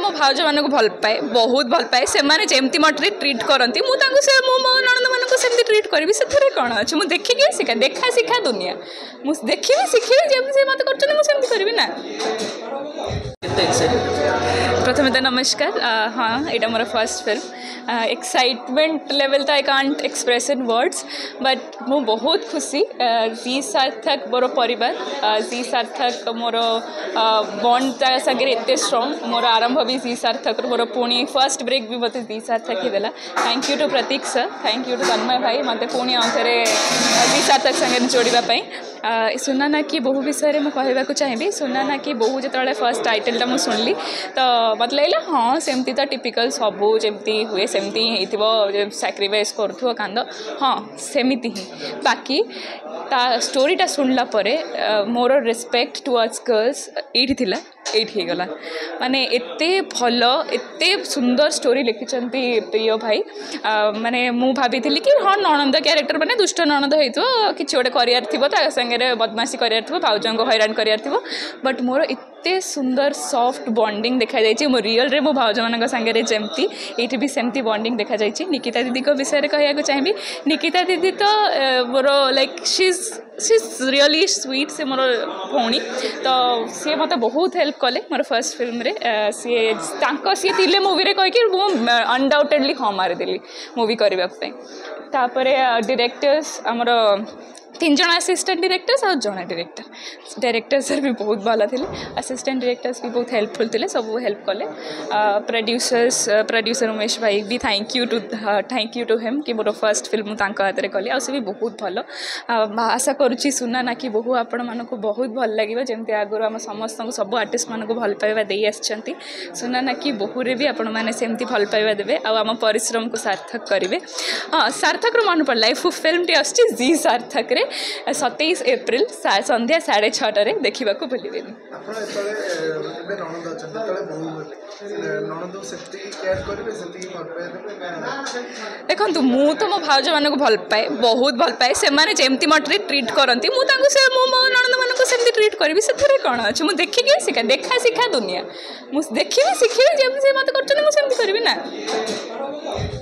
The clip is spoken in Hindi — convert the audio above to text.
मो भाउज मान भल पाए बहुत भल पाए से जमती मटे ट्रीट करती मुझे मो नणंद मान सेमती ट्रीट करी से कौन अच्छे मुझे देखिए शिखा देखा शिखा दुनिया मुझे देखी शिखी जमी मत कर करी ना। प्रथम तो नमस्कार हाँ यहाँ more first film excitement level तो I can't express in words but मु बहुत खुशी जी सार्थक मोर परिवार जी सार्थक मोर बॉन्ड ता संगे एत स्ट्रॉन्ग मोर आरंभ भी जी सार्थक मोर पुणी फर्स्ट ब्रेक भी मत जी सार्थक ही देला। Thank you to Prateek sir thank you to Tanmay भाई मत पुणी आउे जी सार्थक संगे जोड़ापी सुना ना कि बहु विषय में कहवाक चाहिए सुना ना कि बहु जो फर्स्ट टाइटलटा मुझे शुणिली तो मत लगे हाँ सेमती तो टिपिकल सबू जमती हुए सेमती ही सैक्रिफाइस करूँ कांद हाँ सेमती ही बाकी ता स्टोरीटा शुणला मोर रिस्पेक्ट टुवर्ड्स गर्ल्स ये गला माने एते भल एते सुंदर स्टोरी लिखिं प्रिय भाई माने मु भाभी कि हाँ नणंद क्यारेक्टर माने दुष्ट नणंद हो कि गोटे कर संगे बदमाशी कर भाउजों को हैरान कर बट मोर एते सुंदर सॉफ्ट बॉन्डिंग देखा जाइए मो रियल रे मो भाउज मान संगे जमती ये भी सेमती बॉन्डिंग देखा जाइए। निकिता दीदी को विषय में कहना चाहिए निकिता दीदी तो more like she is really sweet से मोर भौणी तो सी मत बहुत हेल्प कले मोर फर्स्ट फिल्म रे सी थे मूवी रे कहीकि मुझे अनडाउटेडली हाँ मारिदेली मूवी करने डायरेक्टर्स आमर 3 जन असिस्टेंट डायरेक्टर्स और जड़े डायरेक्टर सर भी बहुत भल थे असिस्टेंट डायरेक्टर्स भी बहुत हेल्पफुल थे सब हेल्प कले प्रोड्यूसर उमेश भाई भी थैंक यू टू हिम कि मोर फर्स्ट फिल्म हाथ में कली आ भी बहुत भल आशा करुच्ची सुना ना कि बहु आपण मानक बहुत भल लगे जमी आगुरी आम समस्त सब आर्टिस्ट मानक भल पाइबा दे आछंती सुना ना कि बहुरे भी आपण मैंने सेमती भल पाइबा देवे आम परिश्रम को सार्थक करेंगे। हाँ सार्थक मन पड़ा फिल्म टी आसची जी सार्थक रे 27 एप्रिल संध्या 6:30 देखा भूलें। देखो मु तो मो भाउज मान भल पाए बहुत भल पाए से जमती मटे ट्रीट करती मुझे मो नणंद मान सेमती ट्रीट करी से कौन अच्छे मुझे देखिए शिखा देखा शिखा दुनिया मुझे देखी शिखी जमी मत कर करी ना।